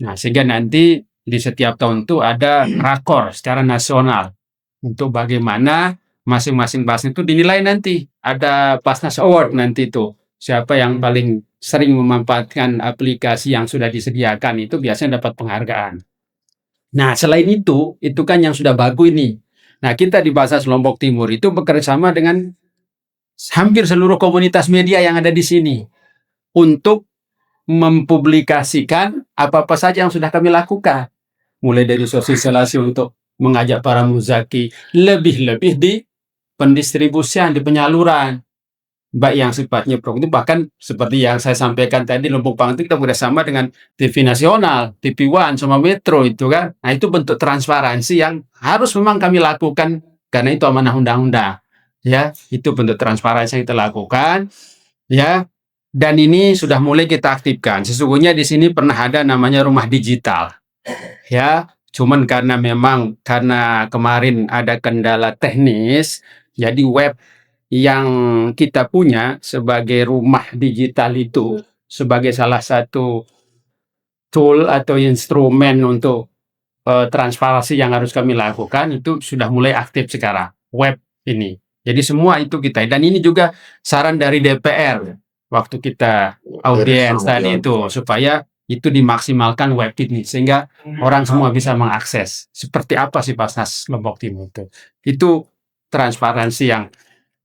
Nah, sehingga nanti di setiap tahun itu ada rakor secara nasional. Untuk bagaimana masing-masing Basnas itu dinilai nanti. Ada Basnas Award nanti itu. Siapa yang paling sering memanfaatkan aplikasi yang sudah disediakan itu biasanya dapat penghargaan. Nah, selain itu kan yang sudah bagus ini. Nah, kita di Basnas Lombok Timur itu bekerjasama dengan hampir seluruh komunitas media yang ada di sini untuk mempublikasikan apa-apa saja yang sudah kami lakukan. Mulai dari sosialisasi untuk mengajak para muzaki, lebih-lebih di pendistribusian, di penyaluran. Baik yang sifatnya produktif, bahkan seperti yang saya sampaikan tadi, Lombok Pangan itu kita bekerjasama dengan TV nasional, TV One, sama Metro itu kan. Nah, itu bentuk transparansi yang harus memang kami lakukan karena itu amanah undang-undang. Ya, itu bentuk transparansi yang kita lakukan. Ya, dan ini sudah mulai kita aktifkan. Sesungguhnya di sini pernah ada namanya rumah digital. Ya, cuman karena kemarin ada kendala teknis, jadi web yang kita punya sebagai rumah digital itu sebagai salah satu tool atau instrumen untuk transparansi yang harus kami lakukan itu sudah mulai aktif sekarang web ini. Jadi semua itu kita, dan ini juga saran dari DPR waktu kita audiens tadi itu supaya itu dimaksimalkan web ini sehingga orang semua bisa mengakses seperti apa sih Basnas Lombok Timur itu transparansi yang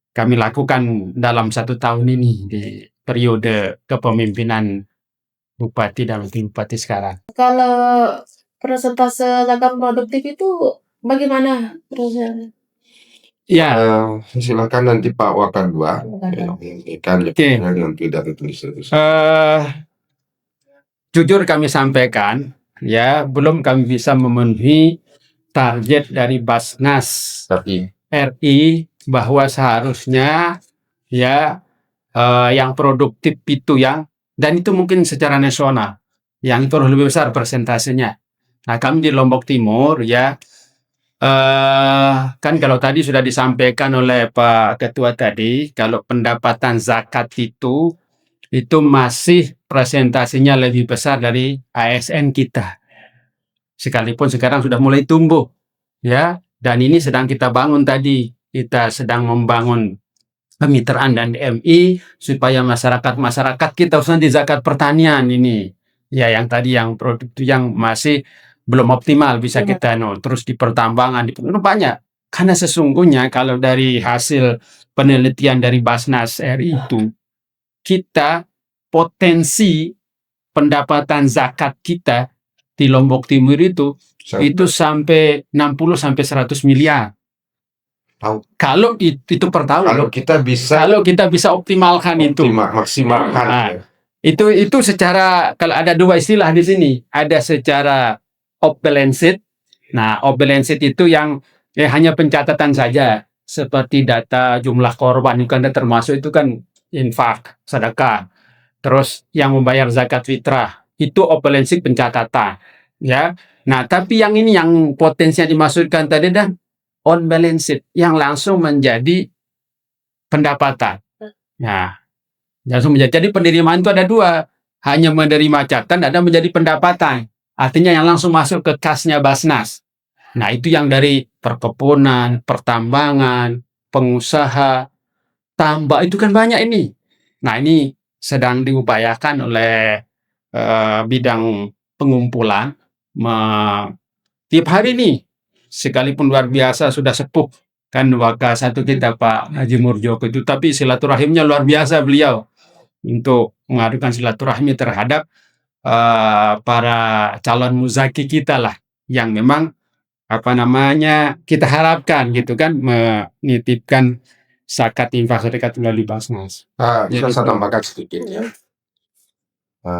kami lakukan dalam 1 tahun ini di periode kepemimpinan Bupati dan Wakil Bupati sekarang. Kalau persentase gagal produktif itu bagaimana? Ya, silakan nanti Pak Wakadua menyampaikan dengan pidato tulis. Jujur kami sampaikan, ya belum kami bisa memenuhi target dari Basnas RI bahwa seharusnya ya yang produktif itu dan itu mungkin secara nasional yang itu lebih besar persentasenya. Nah, kami di Lombok Timur ya Kan kalau tadi sudah disampaikan oleh Pak Ketua tadi, kalau pendapatan zakat itu masih presentasinya lebih besar dari ASN kita. Sekalipun sekarang sudah mulai tumbuh, ya. Dan ini sedang kita bangun tadi. Kita sedang membangun kemitraan dan DMI supaya masyarakat kita khususnya di zakat pertanian ini, ya yang tadi yang produk itu yang masih belum optimal bisa kita terus di pertambangan banyak. Karena sesungguhnya kalau dari hasil penelitian dari Basnas RI itu, kita potensi pendapatan zakat kita di Lombok Timur itu sampai 60 sampai 100 miliar. Kalau itu per tahun. Kalau kita bisa optimalkan itu. Maksimalkan. Nah, itu secara, kalau ada dua istilah di sini, ada secara off balance sheet. Nah, off balance sheet itu yang hanya pencatatan saja, seperti data jumlah korban itu kan termasuk itu kan infak, sedekah. Terus yang membayar zakat fitrah itu off balance sheet pencatatan, ya. Nah, tapi yang ini yang potensinya dimaksudkan tadi dah on balance sheet yang langsung menjadi pendapatan. Nah, langsung menjadi. Jadi penerimaan itu ada dua, hanya menerima catatan, ada menjadi pendapatan. Artinya yang langsung masuk ke kasnya Basnas. Nah, itu yang dari perkebunan, pertambangan, pengusaha, tambak itu kan banyak ini. Nah, ini sedang diupayakan oleh bidang pengumpulan tiap hari nih. Sekalipun luar biasa sudah sepuh kan wakil satu kita Pak Haji Murjoko itu, tapi silaturahimnya luar biasa beliau untuk mengadukan silaturahmi terhadap para calon muzaki kita lah yang memang kita harapkan gitu kan menitipkan zakat infak sedekah melalui Basnas. Saya tambahkan sedikit ya.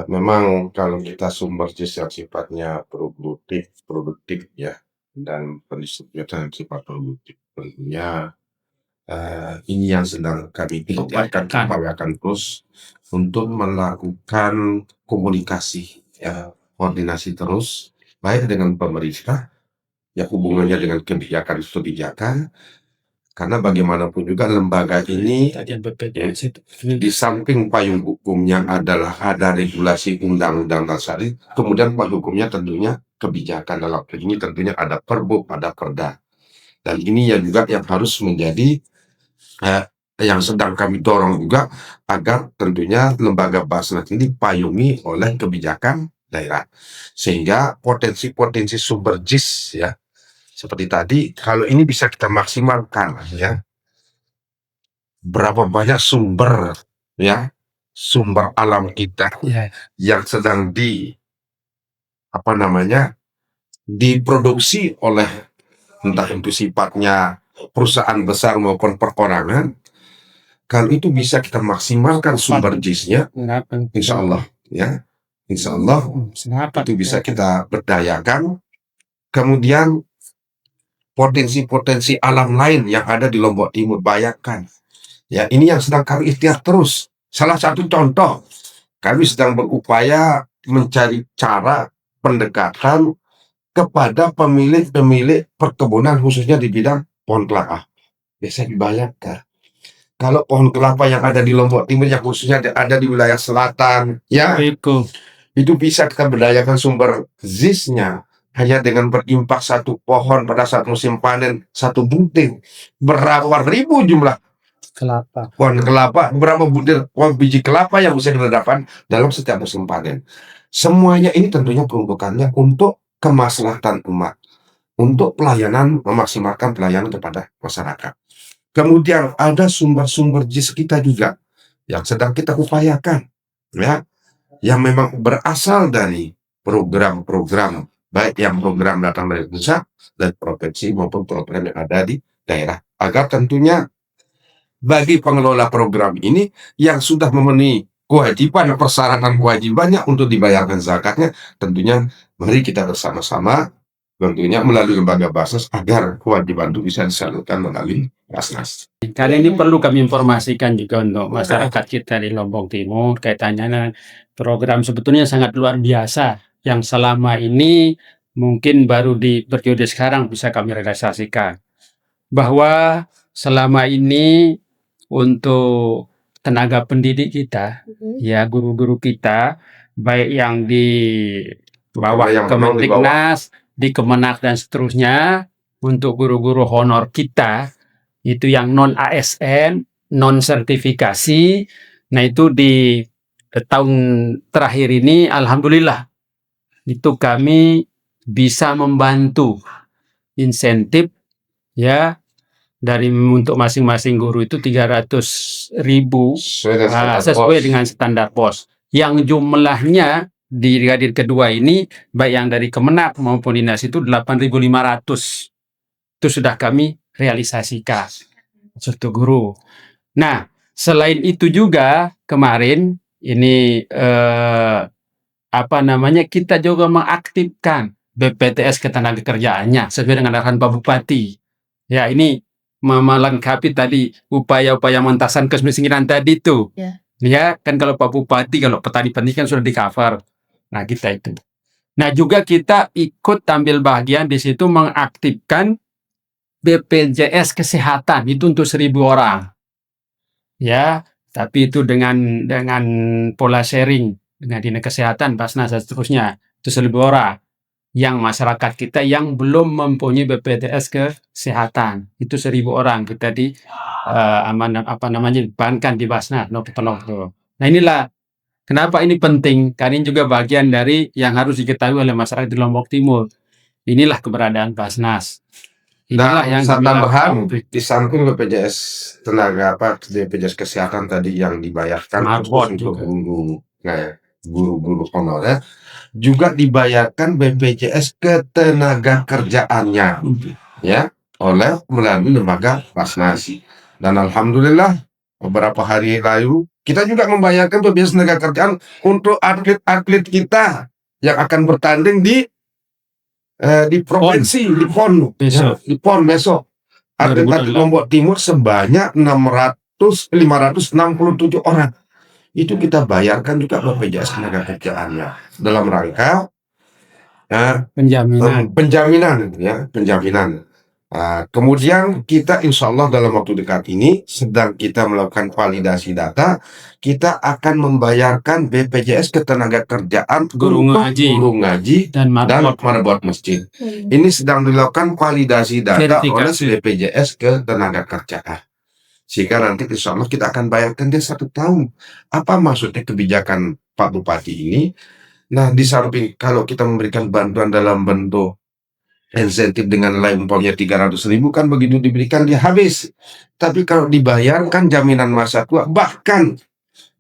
Memang kalau kita sumber yang sifatnya produktif ya, dan pendistribusian yang sifat produktif tentunya ini yang sedang kami upayakan terus untuk melakukan komunikasi ya, koordinasi terus baik dengan pemerintah ya, hubungannya dengan kebijakan karena bagaimanapun juga lembaga ini di samping payung hukumnya adalah ada regulasi undang-undang dasar, kemudian payung hukumnya tentunya kebijakan dalam hal ini tentunya ada Perbu, ada Perda, dan ini ya juga yang harus menjadi yang sedang kami dorong juga agar tentunya lembaga Basnas ini dipayungi oleh kebijakan daerah sehingga potensi sumber JIS ya seperti tadi kalau ini bisa kita maksimalkan ya, berapa banyak sumber ya, sumber alam kita yang sedang diproduksi oleh entah itu sifatnya perusahaan besar maupun perorangan. Kalau itu bisa kita maksimalkan sumber JIS-nya, insya Allah ya, insya Allah itu bisa kita berdayakan. Kemudian potensi alam lain yang ada di Lombok Timur, bayangkan ya, ini yang sedang kami ikhtiar terus. Salah satu contoh, kami sedang berupaya mencari cara pendekatan kepada pemilik perkebunan khususnya di bidang pohon kelapa. Biasa dibayangkan kalau pohon kelapa yang ada di Lombok Timur yang khususnya ada di wilayah selatan ya, itu bisa kita berdayakan sumber ZIS-nya hanya dengan berimpak satu pohon pada saat musim panen, satu butir berapa ribu jumlah pohon kelapa, berapa butir biji kelapa yang bisa didapatkan dalam setiap musim panen. Semuanya ini tentunya peruntukannya untuk kemaslahatan umat, untuk pelayanan, memaksimalkan pelayanan kepada masyarakat. Kemudian ada sumber-sumber JIS kita juga yang sedang kita upayakan ya, yang memang berasal dari program-program, baik yang program datang dari pusat, dari provinsi maupun program yang ada di daerah, agar tentunya bagi pengelola program ini yang sudah memenuhi kewajiban, persyaratan kewajibannya untuk dibayarkan zakatnya, tentunya mari kita bersama-sama tentunya melalui lembaga Basnas agar kewajiban itu bisa disalurkan melalui Basnas. Karena ini perlu kami informasikan juga untuk masyarakat kita di Lombok Timur kaitannya dengan program sebetulnya sangat luar biasa yang selama ini mungkin baru di periode sekarang bisa kami realisasikan. Bahwa selama ini untuk tenaga pendidik kita, ya guru-guru kita, baik yang di bawah Yang memang di bawah. Kemendiknas, di Kemenak dan seterusnya, untuk guru-guru honor kita, itu yang non ASN, non sertifikasi, nah itu di tahun terakhir ini alhamdulillah itu kami bisa membantu insentif ya dari untuk masing-masing guru itu 300.000 sesuai dengan standar pos. Yang jumlahnya di Gadir kedua ini baik yang dari Kemenak maupun dinas itu 8.500 itu sudah kami realisasikan satu guru. Nah, selain itu juga kemarin ini kita juga mengaktifkan BPTS ketenagakerjaannya sesuai dengan arahan Pak Bupati. Ya, ini melengkapi tadi upaya-upaya mentasan kemiskinan tadi itu. Ya, kan kalau Pak Bupati, kalau petani pendidikan sudah di cover. Nah, kita itu. Nah, juga kita ikut ambil bagian di situ mengaktifkan BPJS Kesehatan itu untuk 1.000 orang. Ya, tapi itu dengan pola sharing dengan Dinas Kesehatan, Basnas dan seterusnya. Itu 1.000 orang. Yang masyarakat kita yang belum mempunyai BPJS Kesehatan. Itu 1.000 orang kita dibankan di Basnas. Nah, inilah kenapa ini penting, karena ini juga bagian dari yang harus diketahui oleh masyarakat di Lombok Timur. Inilah keberadaan Basnas. Inilah yang tambahan di samping BPJS BPJS Kesehatan tadi yang dibayarkan untuk guru-guru honorer, juga dibayarkan BPJS Ketenagakerjaannya ya oleh melalui lembaga Basnas. Dan alhamdulillah beberapa hari lalu kita juga membayarkan BPJS Ketenagakerjaan untuk atlet-atlet kita yang akan bertanding di provinsi, di PON besok. Atlet Lombok Timur sebanyak 567 orang. Itu kita bayarkan juga BPJS Ketenagakerjaannya dalam rangka penjaminan. Kemudian kita insya Allah dalam waktu dekat ini sedang kita melakukan validasi data, kita akan membayarkan BPJS Ketenagakerjaan guru ngaji dan marbot masjid. Ini sedang dilakukan validasi data oleh BPJS Ketenagakerjaan. Sehingga nanti insya Allah kita akan bayarkan dia 1 tahun. Apa maksudnya kebijakan Pak Bupati ini? Nah, di samping kalau kita memberikan bantuan dalam bentuk insentif dengan nilai umpamanya 300.000 kan begitu diberikan dia habis. Tapi kalau dibayarkan jaminan masa tua, bahkan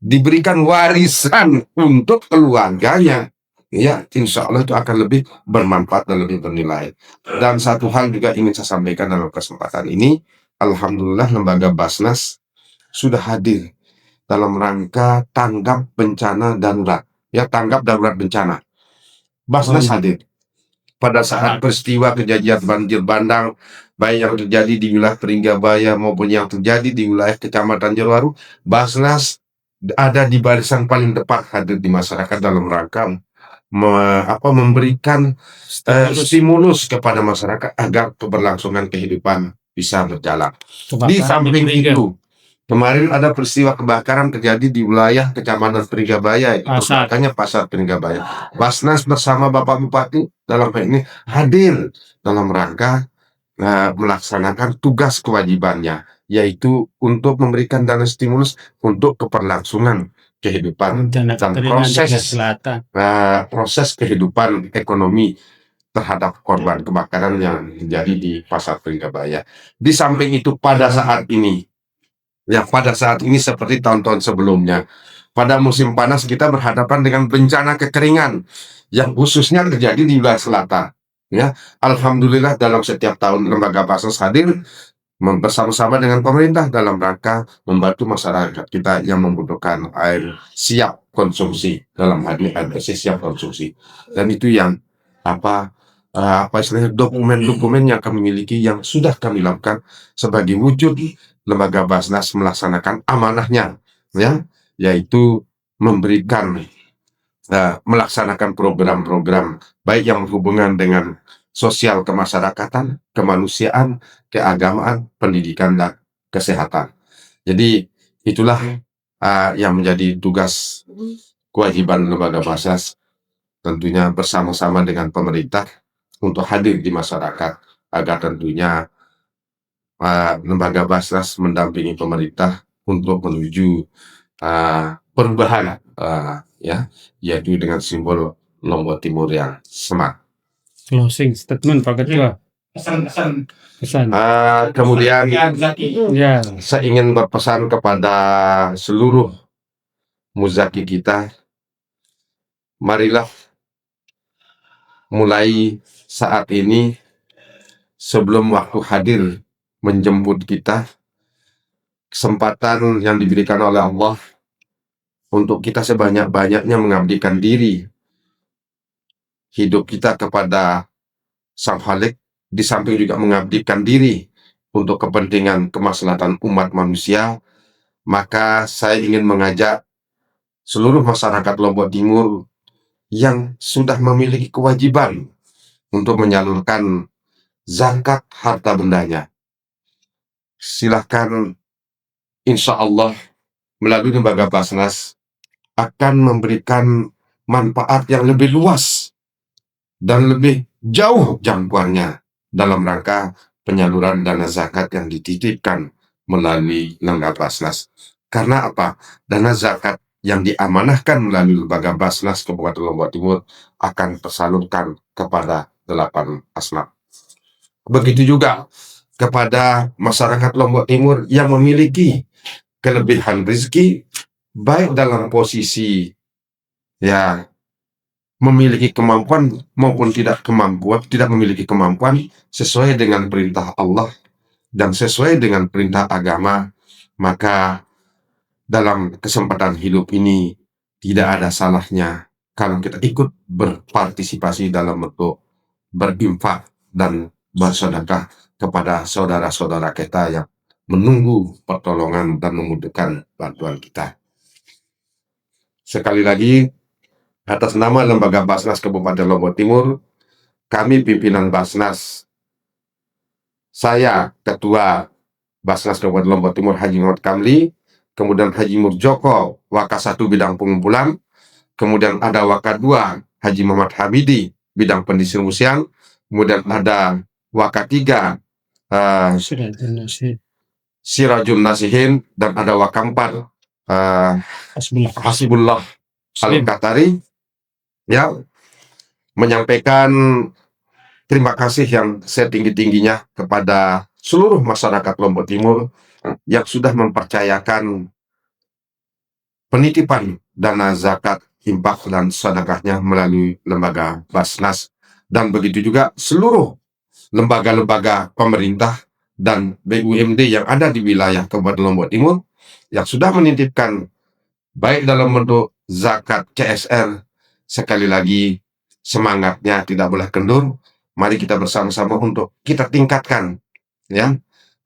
diberikan warisan untuk keluarganya, ya insya Allah itu akan lebih bermanfaat dan lebih bernilai. Dan satu hal juga ingin saya sampaikan dalam kesempatan ini, alhamdulillah lembaga Basnas sudah hadir dalam rangka tanggap bencana darurat, ya tanggap darurat bencana. Basnas hadir pada saat peristiwa kejadian banjir bandang, baik yang terjadi di wilayah Peringgabaya maupun yang terjadi di wilayah Kecamatan Jeruwaru, Basnas ada di barisan paling depan hadir di masyarakat dalam rangka memberikan stimulus kepada masyarakat agar keberlangsungan kehidupan bisa berjalan. Di samping itu, kemarin ada peristiwa kebakaran terjadi di wilayah Kecamatan Peringgabaya, makanya Pasar Peringgabaya. Basnas bersama Bapak Bupati dalam hal ini hadir dalam rangka melaksanakan tugas kewajibannya, yaitu untuk memberikan dana stimulus untuk keberlangsungan kehidupan dan proses kehidupan ekonomi terhadap korban kebakaran yang terjadi di Pasar Peringgabaya. Di samping itu pada saat ini seperti tahun-tahun sebelumnya, pada musim panas kita berhadapan dengan bencana kekeringan yang khususnya terjadi di wilayah selatan. Ya, alhamdulillah dalam setiap tahun lembaga Basnas hadir bersama-sama dengan pemerintah dalam rangka membantu masyarakat kita yang membutuhkan air siap konsumsi, dalam hal ini air bersih siap konsumsi. Dan itu yang istilahnya dokumen-dokumen yang kami miliki yang sudah kami lakukan sebagai wujud lembaga Basnas melaksanakan amanahnya, ya, yaitu memberikan melaksanakan program-program baik yang berhubungan dengan sosial kemasyarakatan, kemanusiaan, keagamaan, pendidikan, dan kesehatan. Jadi itulah yang menjadi tugas kewajiban lembaga Basnas, tentunya bersama-sama dengan pemerintah untuk hadir di masyarakat agar tentunya lembaga Basnas mendampingi pemerintah untuk menuju perubahan yaitu dengan simbol Lombok Timur yang smart. Closing statement Pak Ketua. Pesan. Kemudian Ya. saya ingin berpesan kepada seluruh muzaki kita, marilah mulai saat ini sebelum waktu hadir menjemput kita, kesempatan yang diberikan oleh Allah untuk kita sebanyak-banyaknya mengabdikan diri hidup kita kepada Sang Khalik, di samping juga mengabdikan diri untuk kepentingan kemaslahatan umat manusia. Maka saya ingin mengajak seluruh masyarakat Lombok Timur yang sudah memiliki kewajiban untuk menyalurkan zakat harta bendanya, silahkan, insya Allah melalui lembaga Basnas akan memberikan manfaat yang lebih luas dan lebih jauh jangkauannya dalam rangka penyaluran dana zakat yang dititipkan melalui lembaga Basnas. Karena apa? Dana zakat yang diamanahkan melalui lembaga Basnas Kabupaten Lombok Timur akan tersalurkan kepada 8 asnaf. Begitu juga kepada masyarakat Lombok Timur yang memiliki kelebihan rezeki, baik dalam posisi memiliki kemampuan maupun tidak memiliki kemampuan, sesuai dengan perintah Allah dan sesuai dengan perintah agama. Maka dalam kesempatan hidup ini tidak ada salahnya kalau kita ikut berpartisipasi dalam bentuk berinfak dan bersedekah kepada saudara-saudara kita yang menunggu pertolongan dan membutuhkan bantuan kita. Sekali lagi, atas nama Lembaga Basnas Kabupaten Lombok Timur, kami pimpinan Basnas, saya Ketua Basnas Kabupaten Lombok Timur Haji Muhammad Kamli, kemudian Haji Murjoko, Waka 1 bidang pengumpulan, kemudian ada Waka 2 Haji Muhammad Hamidi bidang pendistribusian, kemudian ada Waka 3 Sirajun Nasihin, dan ada Waka 4 Hasibullah Al-Qatari, menyampaikan terima kasih yang setinggi-tingginya kepada seluruh masyarakat Lombok Timur yang sudah mempercayakan penitipan dana zakat, infak, dan sedekahnya melalui lembaga Basnas, dan begitu juga seluruh lembaga-lembaga pemerintah dan BUMD yang ada di wilayah Kabupaten Lombok Timur yang sudah menitipkan baik dalam bentuk zakat CSR. Sekali lagi, semangatnya tidak boleh kendur. Mari kita bersama-sama untuk kita tingkatkan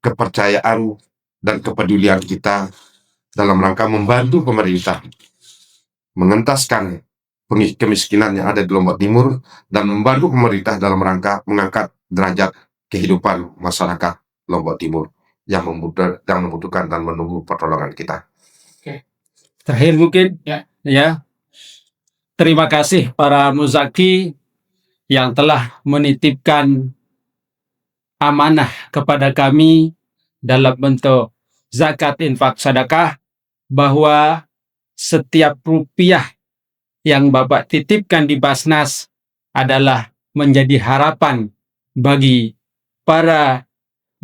kepercayaan dan kepedulian kita dalam rangka membantu pemerintah mengentaskan kemiskinan yang ada di Lombok Timur dan membantu pemerintah dalam rangka mengangkat derajat kehidupan masyarakat Lombok Timur yang membutuhkan dan menunggu pertolongan kita. Terakhir mungkin terima kasih para muzaki yang telah menitipkan amanah kepada kami dalam bentuk zakat, infak, sedekah, bahwa setiap rupiah yang Bapak titipkan di Basnas adalah menjadi harapan bagi para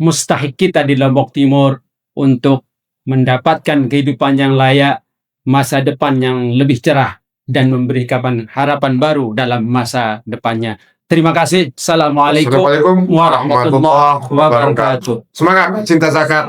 mustahik kita di Lombok Timur untuk mendapatkan kehidupan yang layak, masa depan yang lebih cerah, dan memberikan harapan baru dalam masa depannya. Terima kasih. Assalamualaikum warahmatullahi wabarakatuh. Semangat cinta zakat.